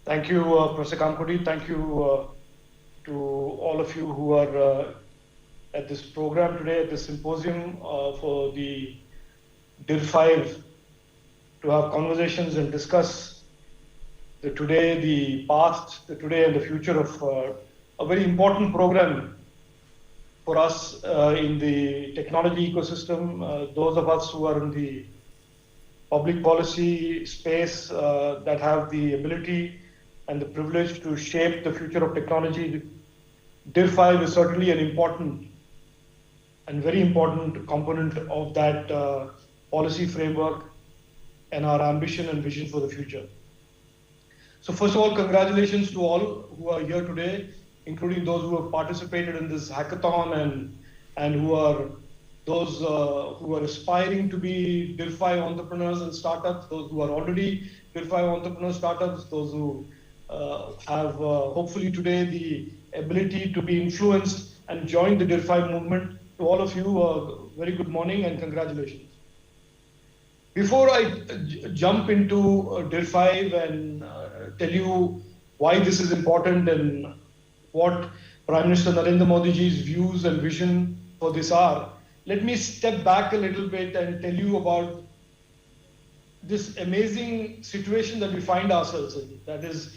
Thank you, Professor Kamkoti. Thank you to all of you who are at this program today, at the symposium for the dir-five, to have conversations and discuss the today, the past, the today and the future of a very important program for us in the technology ecosystem. Those of us who are in the public policy space that have the ability and the privilege to shape the future of technology, dir-five is certainly an important and very important component of that policy framework and our ambition and vision for the future. So first of all, congratulations to all who are here today, including those who have participated in this hackathon and who are those who are aspiring to be dir-five entrepreneurs and startups, those who are already dir-five entrepreneur startups, those who have hopefully today the ability to be influenced and join the dir-five movement. To all of you, very good morning and congratulations. Before I jump into dir-five and tell you why this is important and what Prime Minister Narendra Modi ji's views and vision for this are, let me step back a little bit and tell you about this amazing situation that we find ourselves in. That is,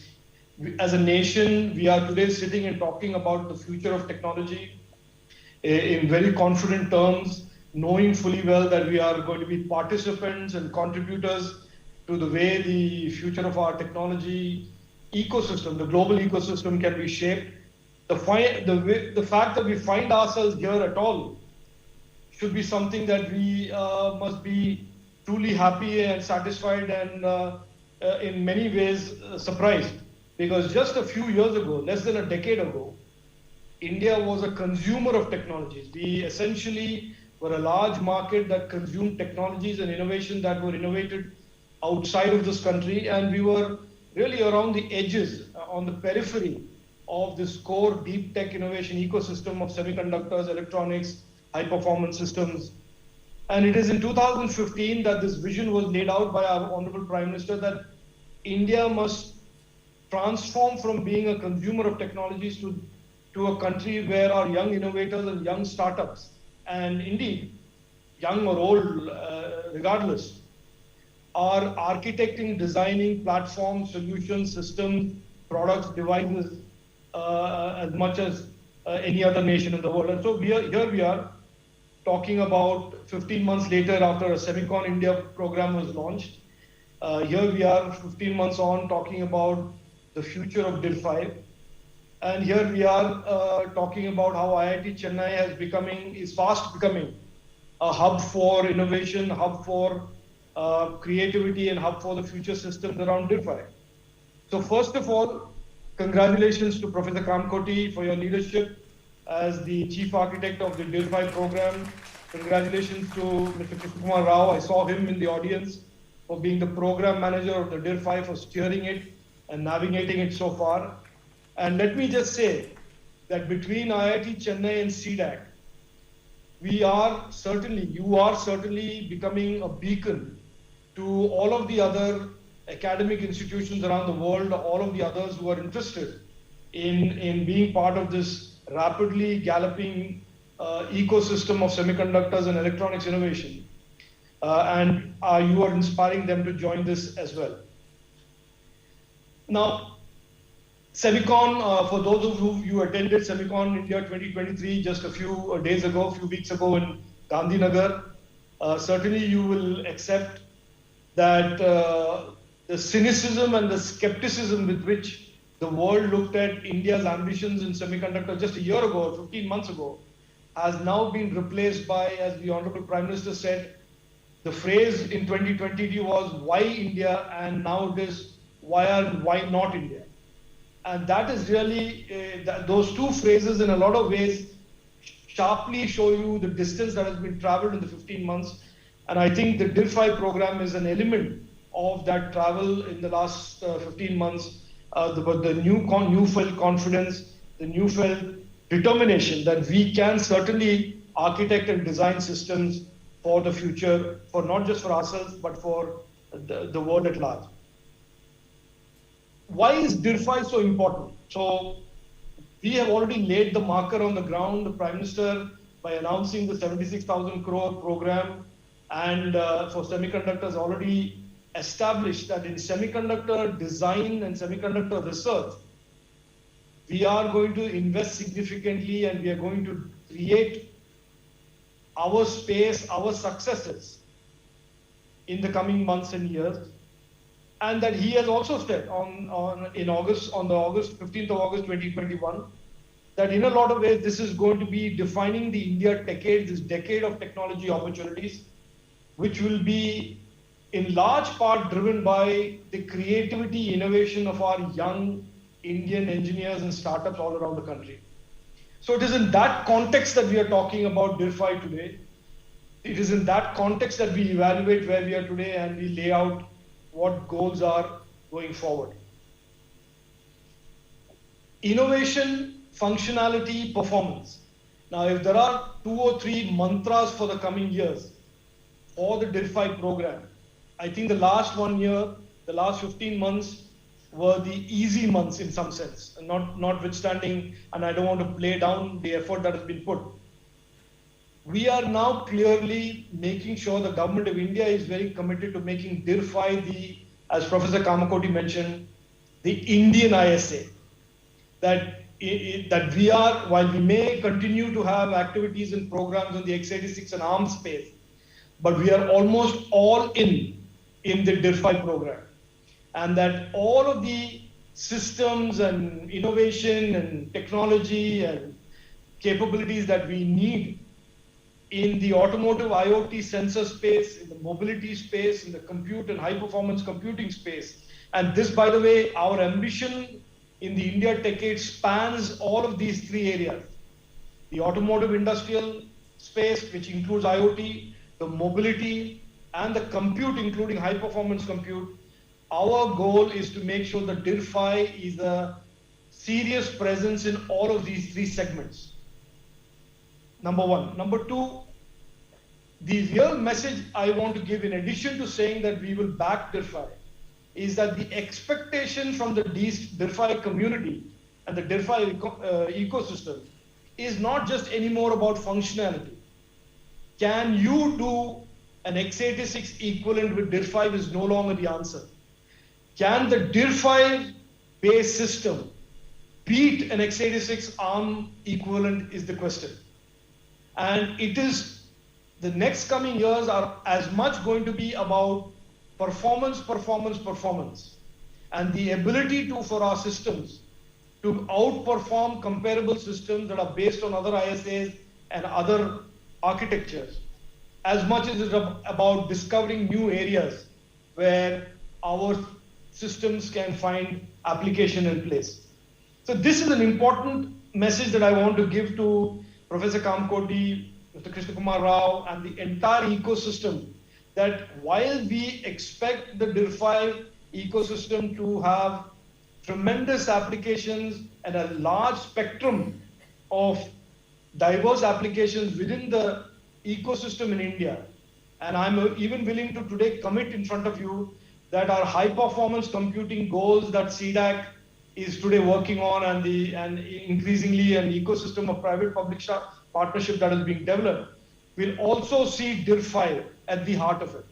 as a nation, we are today sitting and talking about the future of technology in very confident terms, knowing fully well that we are going to be participants and contributors to the way the future of our technology ecosystem, the global ecosystem, can be shaped. The fact that we find ourselves here at all should be something that we must be truly happy and satisfied and in many ways surprised. Because just a few years ago, less than a decade ago, India was a consumer of technologies. We essentially were a large market that consumed technologies and innovation that were innovated outside of this country, and we were really around the edges, on the periphery of this core deep tech innovation ecosystem of semiconductors, electronics, high performance systems. And it is in 2015 that this vision was laid out by our Honorable Prime Minister that India must transform from being a consumer of technologies to a country where our young innovators and young startups, and indeed young or old, regardless, are architecting, designing platforms, solutions, systems, products, devices as much as any other nation in the world. And so here we are talking about 15 months later after a Semicon India program was launched. Here we are 15 months on talking about the future of dir-five. And here we are talking about how IIT Chennai is fast becoming a hub for innovation, hub for creativity, and hub for the future systems around dir-five. So first of all, congratulations to Professor Kamkoti for your leadership as the chief architect of the dir-five program. Congratulations to Mr. Krishnakumar Rao. I saw him in the audience for being the program manager of the dir-five, for steering it and navigating it so far. And let me just say that between IIT Chennai and CDAC, you are certainly becoming a beacon to all of the other academic institutions around the world, all of the others who are interested in being part of this rapidly galloping ecosystem of semiconductors and electronics innovation. And you are inspiring them to join this as well. Now, Semicon, for those of you who attended Semicon India 2023 just a few weeks ago in Gandhinagar, certainly you will accept that the cynicism and the skepticism with which the world looked at India's ambitions in semiconductor just a year ago, 15 months ago, has now been replaced by, as the Honorable Prime Minister said, the phrase in 2020 was why India, and now it is why not India. And that is really, those two phrases in a lot of ways sharply show you the distance that has been traveled in the 15 months. And I think the dir-five program is an element of that travel in the last 15 months. The newfound confidence, the newfound determination that we can certainly architect and design systems for the future, for not just for ourselves, but for the world at large. why is dir-five so important? So we have already laid the marker on the ground, the Prime Minister, by announcing the 76,000 crore program, and for semiconductors already established that in semiconductor design and semiconductor research, we are going to invest significantly and we are going to create our space, our successes in the coming months and years. And that he has also said on the August 15th of August 2021, that in a lot of ways this is going to be defining the India decade, this decade of technology opportunities, which will be in large part driven by the creativity, innovation of our young Indian engineers and startups all around the country. So it is in that context that we are talking about dir-five today. It is in that context that we evaluate where we are today and we lay out what goals are going forward. Innovation, functionality, performance. Now, if there are 2 or 3 mantras for the coming years for the dir-five program, I think the last 1 year, the last 15 months were the easy months in some sense, and notwithstanding, and I don't want to play down the effort that has been put. We are now clearly making sure the government of India is very committed to making dir-five as Professor Kamakoti mentioned, the Indian ISA. That we are, while we may continue to have activities and programs on the x86 and ARM space, but we are almost all in the dir-five program. And that all of the systems and innovation and technology and capabilities that we need in the automotive IoT sensor space, in the mobility space, in the compute and high performance computing space. And this, by the way, our ambition in the India decade spans all of these 3 areas. The automotive industrial space, which includes IoT, the mobility, and the compute, including high performance compute. Our goal is to make sure that dir-five is a serious presence in all of these 3 segments. Number 1. Number 2, the real message I want to give, in addition to saying that we will back dir-five, is that the expectation from the dir-five community and the dir-five ecosystem is not just anymore about functionality. Can you do an x86 equivalent with dir-five is no longer the answer. Can the dir-five based system beat an x86 ARM equivalent is the question. And it is, the next coming years are as much going to be about performance, and the ability for our systems to outperform comparable systems that are based on other ISAs and other architectures, as much as it's about discovering new areas where our systems can find application in place. So this is an important message that I want to give to Professor Kamakoti, Mr. Krishna Kumar Rao, and the entire ecosystem, that while we expect the dir-five ecosystem to have tremendous applications and a large spectrum of diverse applications within the ecosystem in India, and I'm even willing to today commit in front of you that our high performance computing goals that CDAC is today working on, and increasingly an ecosystem of private public partnership that is being developed, will also see dir-five at the heart of it.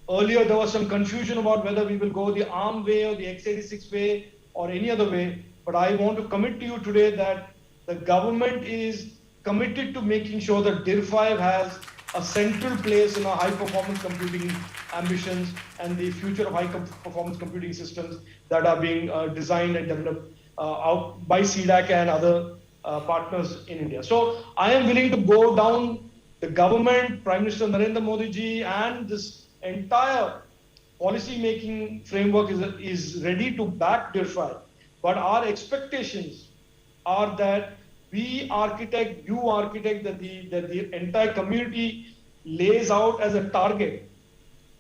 Earlier there was some confusion about whether we will go the ARM way or the x86 way or any other way, but I want to commit to you today that the government is committed to making sure that dir-five has a central place in our high performance computing ambitions and the future of high performance computing systems that are being designed and developed out by CDAC and other partners in India. So I am willing to go down the government, Prime Minister Narendra Modi ji, and this entire policy making framework is ready to back dir-five. But our expectations are that we architect, that the entire community lays out as a target,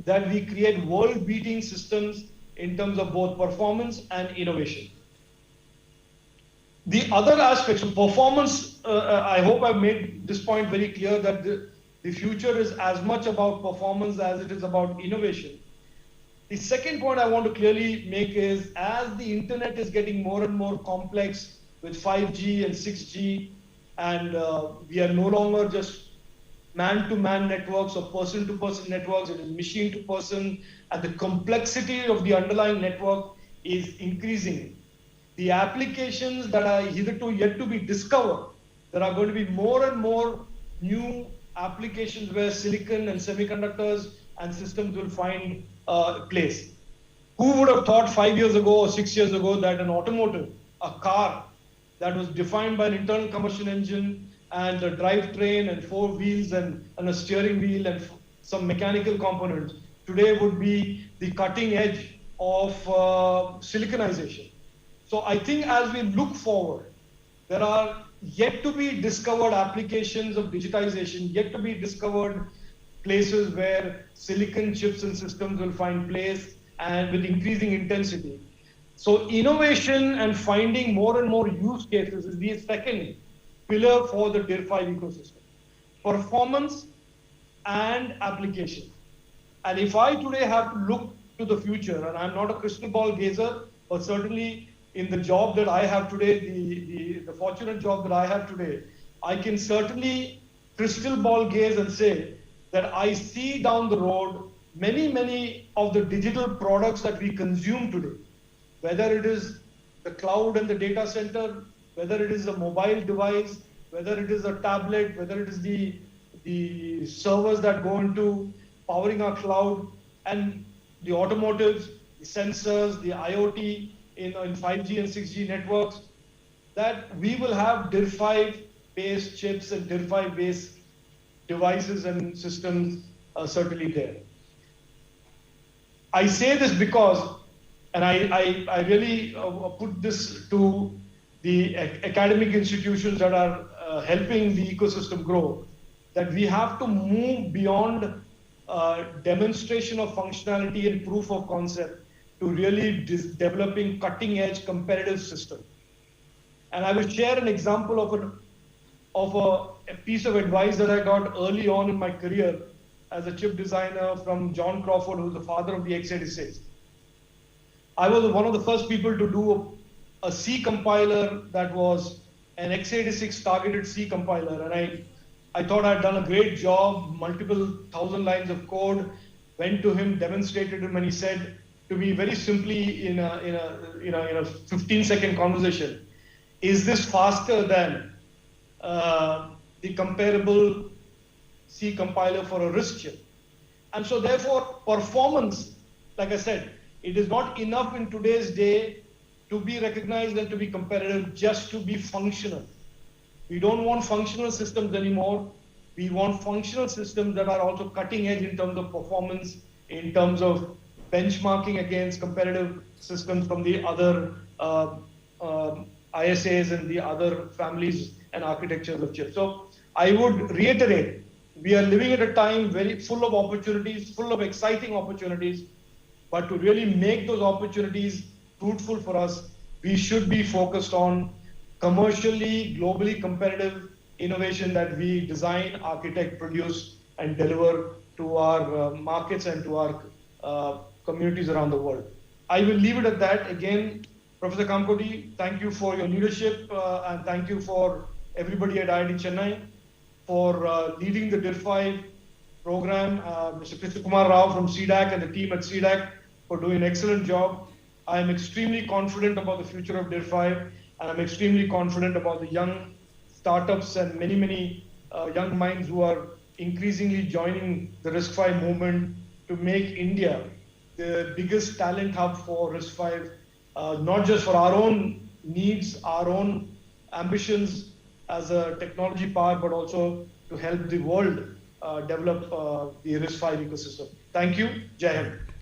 that we create world-beating systems in terms of both performance and innovation. The other aspects of performance, I hope I've made this point very clear, that the future is as much about performance as it is about innovation. The second point I want to clearly make is, as the internet is getting more and more complex with 5G and 6G, and we are no longer just man-to-man networks or person-to-person networks, it is machine-to-person, and the complexity of the underlying network is increasing. The applications that are hitherto yet to be discovered, there are going to be more and more new applications where silicon and semiconductors and systems will find place. Who would have thought 5 years ago or 6 years ago that an automotive, a car that was defined by an internal combustion engine and a drivetrain and 4 wheels and a steering wheel and some mechanical components, today would be the cutting edge of siliconization. So I think as we look forward, there are yet to be discovered applications of digitization, yet to be discovered places where silicon chips and systems will find place, and with increasing intensity. So innovation and finding more and more use cases is the second pillar for the dir-five ecosystem. Performance and application. And if I today have to look to the future, and I'm not a crystal ball gazer, but certainly in the job that I have today, the fortunate job that I have today, I can certainly crystal ball gaze and say that I see down the road many of the digital products that we consume today, whether it is the cloud and the data center, whether it is a mobile device, whether it is a tablet, whether it is the servers that go into powering our cloud, and the automotives, the sensors, the IoT in 5G and 6G networks, that we will have dir-five based chips and dir-five based devices and systems certainly there. I say this because, and I really put this to the academic institutions that are helping the ecosystem grow, that we have to move beyond demonstration of functionality and proof of concept to really developing cutting edge competitive system. And I will share an example of a piece of advice that I got early on in my career as a chip designer from John Crawford, who's the father of the x86. I was one of the first people to do a C compiler that was an x86 targeted C compiler, and I thought I'd done a great job, multiple 1,000 lines of code. Went to him, demonstrated him, and he said to me very simply in a 15-second conversation, "Is this faster than the comparable C compiler for a RISC chip?" And so therefore, performance, like I said, it is not enough in today's day to be recognized and to be competitive, just to be functional. We don't want functional systems anymore. We want functional systems that are also cutting edge in terms of performance, in terms of benchmarking against competitive systems from the other ISAs and the other families and architectures of chips. So I would reiterate, we are living at a time very full of opportunities, full of exciting opportunities, but to really make those opportunities fruitful for us, we should be focused on commercially, globally competitive innovation that we design, architect, produce, and deliver to our markets and to our communities around the world. I will leave it at that. Again, Professor Kamkoti, thank you for your leadership, and thank you for everybody at IIT Chennai for leading the dir-five program, Mr. Krishna Kumar Rao from CDAC and the team at CDAC for doing an excellent job. I am extremely confident about the future of dir-five, and I'm extremely confident about the young startups and many young minds who are increasingly joining the RISC-V movement to make India the biggest talent hub for RISC-V, not just for our own needs, our own ambitions as a technology power, but also to help the world develop the RISC-V ecosystem. Thank you. Jai Hind.